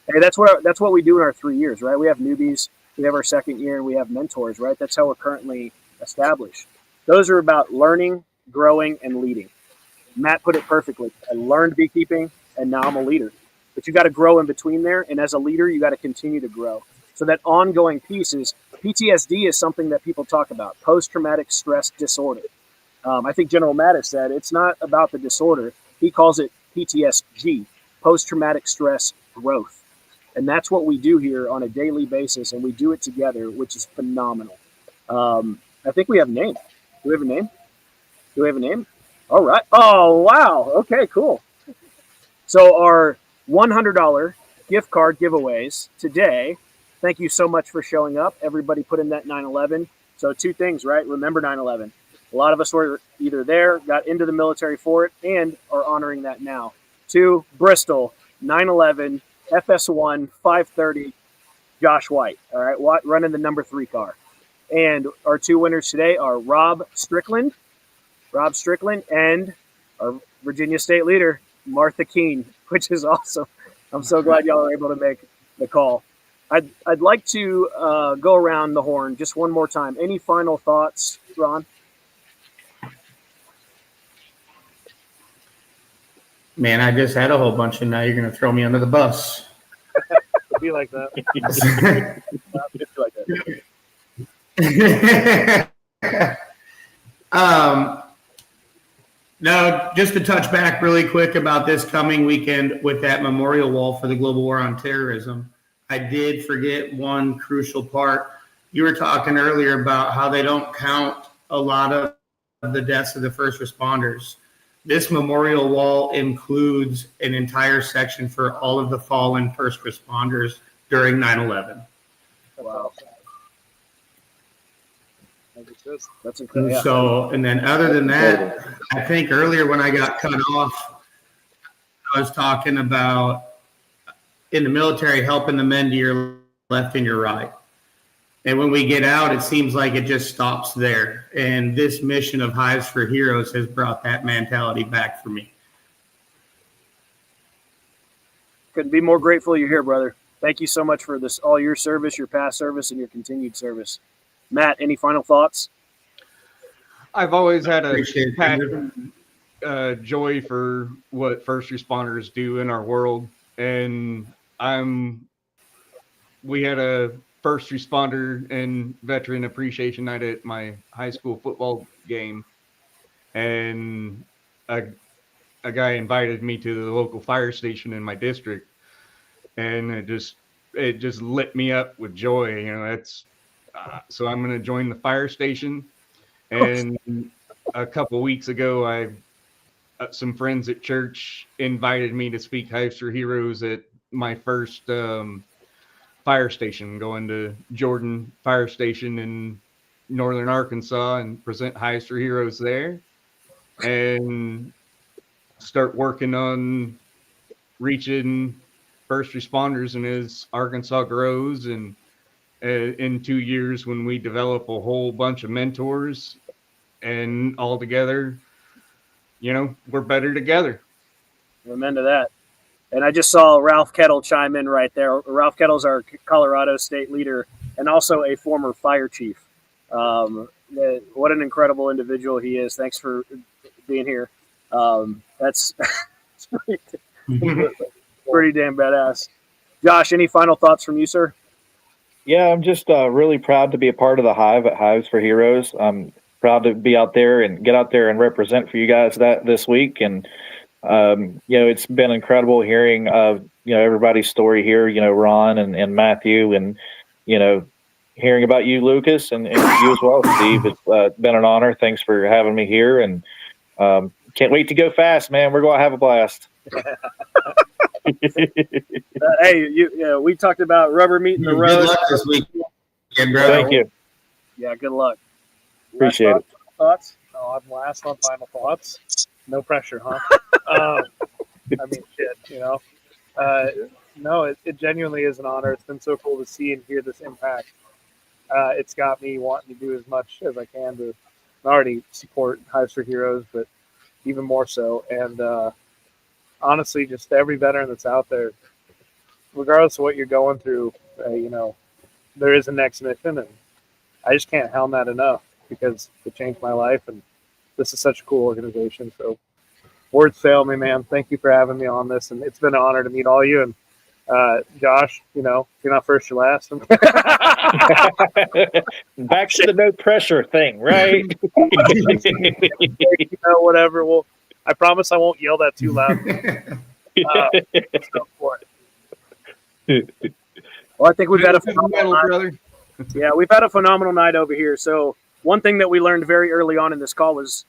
Hey, that's what we do in our 3 years, right? We have newbies, we have our second year, and we have mentors, right? That's how we're currently established. Those are about learning, growing, and leading. Matt put it perfectly. I learned beekeeping, and now I'm a leader. But you got to grow in between there, and as a leader, you got to continue to grow. So that ongoing piece is PTSD is something that people talk about, post-traumatic stress disorder. I think General Mattis said it's not about the disorder. He calls it PTSG, post-traumatic stress growth. And that's what we do here on a daily basis, and we do it together, which is phenomenal. I think we have a name. Do we have a name? Do we have a name? All right. Oh, wow. Okay, cool. So our $100 gift card giveaways today, thank you so much for showing up. Everybody put in that 9/11. So two things, right? Remember 9/11. A lot of us were either there, got into the military for it, and are honoring that now. 2, Bristol, 9/11, FS1, 530, Josh White. All right, running the number 3 car. And our 2 winners today are Rob Strickland, and our Virginia State leader, Martha Keene, which is awesome. I'm so glad y'all are able to make the call. I'd like to go around the horn just one more time. Any final thoughts, Ron? Man, I just had a whole bunch, and now you're going to throw me under the bus. It'd be like that. It'd be like that. No, just to touch back really quick about this coming weekend with that memorial wall for the global war on terrorism. I did forget one crucial part. You were talking earlier about how they don't count a lot of the deaths of the first responders. This memorial wall includes an entire section for all of the fallen first responders during 9/11. Wow. That's incredible. So, and then other than that, I think earlier when I got cut off, I was talking about in the military helping the men to your left and your right. And when we get out, it seems like it just stops there. And this mission of Hives for Heroes has brought that mentality back for me. Couldn't be more grateful you're here, brother. Thank you so much for this, all your service, your past service, and your continued service. Matt, any final thoughts? I've always had a Appreciate it. passion, joy for what first responders do in our world. And we had a first responder and veteran appreciation night at my high school football game. And a guy invited me to the local fire station in my district. And it just lit me up with joy. You know, that's, so I'm going to join the fire station. And a couple weeks ago, some friends at church invited me to speak Hives for Heroes at my first fire station, going to Jordan Fire Station in northern Arkansas and present Hives for Heroes there, and start working on reaching first responders and as Arkansas grows, and in 2 years when we develop a whole bunch of mentors and all together, we're better together. Amen to that. And I just saw Ralph Kettle chime in right there. Ralph Kettle's our Colorado state leader and also a former fire chief. What an incredible individual he is. Thanks for being here. That's pretty damn badass. Josh, any final thoughts from you, sir? Yeah, I'm just really proud to be a part of the Hive at Hives for Heroes. I'm proud to be out there and get out there and represent for you guys this week. And it's been incredible hearing everybody's story here. Ron and Matthew, and hearing about you, Lucas, and you as well, Steve. It's been an honor. Thanks for having me here, and can't wait to go fast, man. We're going to have a blast. Hey, we talked about rubber meeting the road. Good luck this weekend, bro. Thank you. Yeah, good luck. Appreciate it. Thoughts? Oh, I'm last on final thoughts. No pressure, huh? I mean, shit, No, it genuinely is an honor. It's been so cool to see and hear this impact. It's got me wanting to do as much as I can to not already support Hives for Heroes, but even more so. And honestly, just every veteran that's out there, regardless of what you're going through, there is a next mission, and I just can't hound that enough because it changed my life, and this is such a cool organization. So words fail me, man. Thank you for having me on this, and it's been an honor to meet all you. And Josh, if you're not first, you're last. Back to the no pressure thing, right? Whatever. Well, I promise I won't yell that too loud. Let's go for it. Well, I think we've had a phenomenal night. Brother. Yeah, we've had a phenomenal night over here. So one thing that we learned very early on in this call was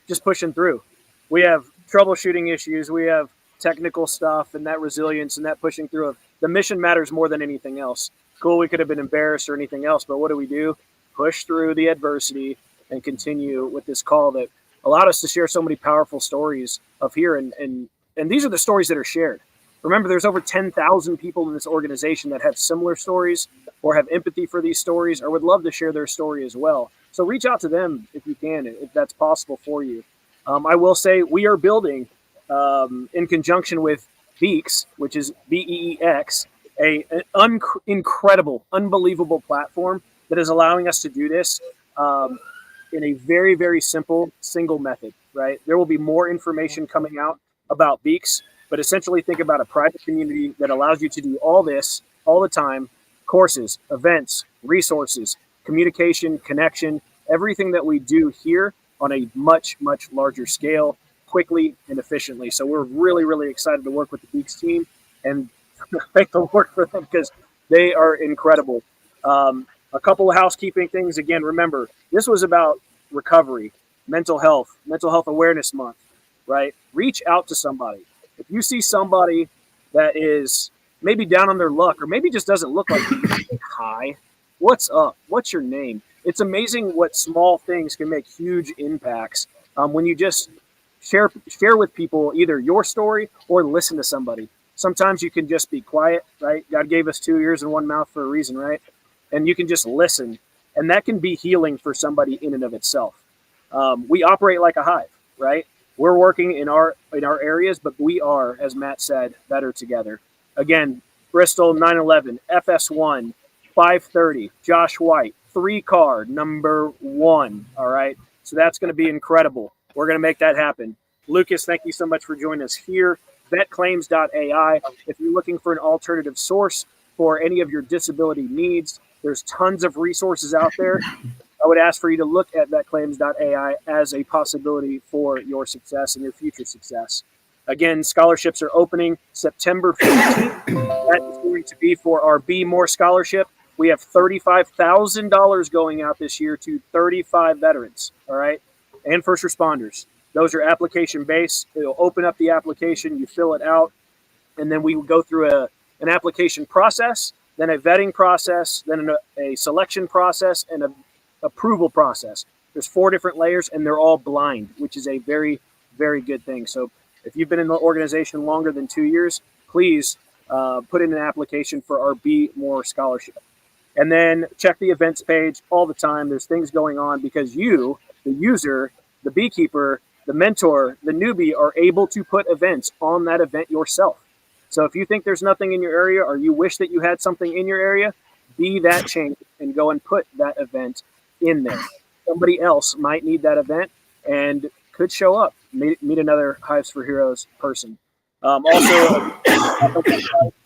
just pushing through. We have troubleshooting issues. We have technical stuff, and that resilience and that pushing through. The mission matters more than anything else. Cool, we could have been embarrassed or anything else, but what do? Push through the adversity and continue with this call that allowed us to share so many powerful stories of here. And these are the stories that are shared. Remember, there's over 10,000 people in this organization that have similar stories or have empathy for these stories or would love to share their story as well. So reach out to them if you can, if that's possible for you. I will say we are building, in conjunction with Beeks, which is BEEX, an incredible, unbelievable platform that is allowing us to do this in a very, very simple, single method, right? There will be more information coming out about Beeks, but essentially think about a private community that allows you to do all this all the time: courses, events, resources, communication, connection, everything that we do here on a much, much larger scale, quickly and efficiently. So we're really, really excited to work with the Beeks team and thank the Lord for them because they are incredible. A couple of housekeeping things. Again, remember, this was about recovery, mental health awareness month, right? Reach out to somebody. If you see somebody that is maybe down on their luck or maybe just doesn't look like hi, what's up? What's your name? It's amazing what small things can make huge impacts when you just share with people either your story or listen to somebody. Sometimes you can just be quiet, right? God gave us 2 ears and 1 mouth for a reason, right? And you can just listen, and that can be healing for somebody in and of itself. We operate like a hive, right? We're working in our areas, but we are, as Matt said, better together. Again, Bristol 911, FS1, 530, Josh White, 3-car, number 1. All right. So that's going to be incredible. We're going to make that happen. Lucas, thank you so much for joining us here. Vetclaims.ai. If you're looking for an alternative source for any of your disability needs, there's tons of resources out there. I would ask for you to look at vetclaims.ai as a possibility for your success and your future success. Again, scholarships are opening September 15th. That is going to be for our Be More scholarship. We have $35,000 going out this year to 35 veterans, all right, and first responders. Those are application-based. It'll open up the application, you fill it out, and then we will go through an application process, then a vetting process, then a selection process, and an approval process. There's 4 different layers, and they're all blind, which is a very, very good thing. So if you've been in the organization longer than 2 years, please put in an application for our Be More Scholarship. And then check the events page all the time. There's things going on because you, the user, the beekeeper, the mentor, the newbie, are able to put events on that event yourself. So if you think there's nothing in your area, or you wish that you had something in your area, be that change and go and put that event in there. Somebody else might need that event and could show up, meet another Hives for Heroes person. Also,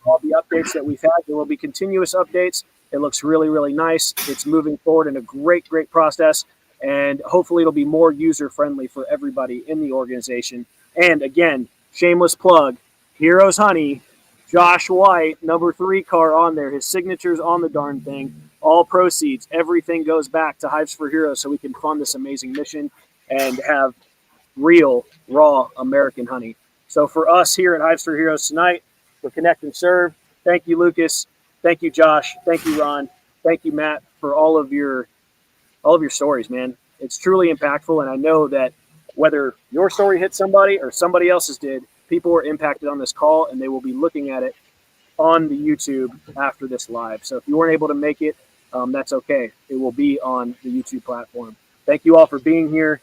all the updates that we've had, there will be continuous updates. It looks really, really nice. It's moving forward in a great, great process. And hopefully it'll be more user-friendly for everybody in the organization. And again, shameless plug, Heroes Honey, Josh White, number 3 car on there. His signature's on the darn thing. All proceeds, everything goes back to Hives for Heroes so we can fund this amazing mission and have real, raw American honey. So for us here at Hives for Heroes tonight, for Connect and Serve, thank you, Lucas. Thank you, Josh. Thank you, Ron. Thank you, Matt, for all of your stories, man. It's truly impactful, and I know that whether your story hit somebody or somebody else's did, people were impacted on this call, and they will be looking at it on the YouTube after this live. So if you weren't able to make it, that's okay. It will be on the YouTube platform. Thank you all for being here.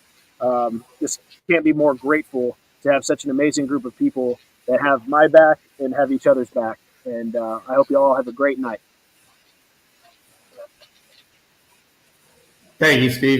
Just can't be more grateful to have such an amazing group of people that have my back and have each other's back. And I hope you all have a great night. Thank you, Steve.